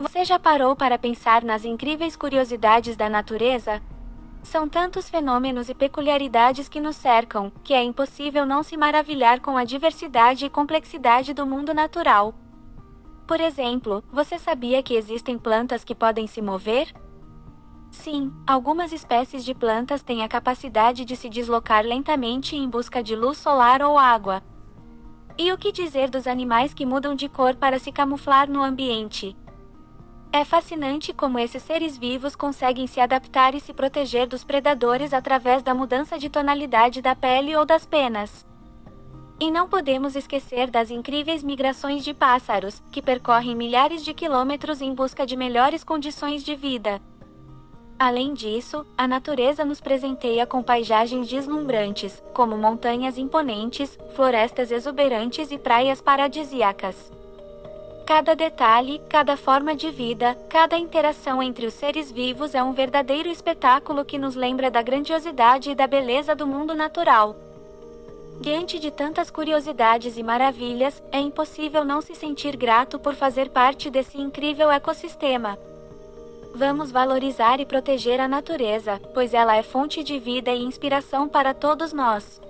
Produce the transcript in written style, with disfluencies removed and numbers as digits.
Você já parou para pensar nas incríveis curiosidades da natureza? São tantos fenômenos e peculiaridades que nos cercam, que é impossível não se maravilhar com a diversidade e complexidade do mundo natural. Por exemplo, você sabia que existem plantas que podem se mover? Sim, algumas espécies de plantas têm a capacidade de se deslocar lentamente em busca de luz solar ou água. E o que dizer dos animais que mudam de cor para se camuflar no ambiente? É fascinante como esses seres vivos conseguem se adaptar e se proteger dos predadores através da mudança de tonalidade da pele ou das penas. E não podemos esquecer das incríveis migrações de pássaros, que percorrem milhares de quilômetros em busca de melhores condições de vida. Além disso, a natureza nos presenteia com paisagens deslumbrantes, como montanhas imponentes, florestas exuberantes e praias paradisíacas. Cada detalhe, cada forma de vida, cada interação entre os seres vivos é um verdadeiro espetáculo que nos lembra da grandiosidade e da beleza do mundo natural. Diante de tantas curiosidades e maravilhas, é impossível não se sentir grato por fazer parte desse incrível ecossistema. Vamos valorizar e proteger a natureza, pois ela é fonte de vida e inspiração para todos nós.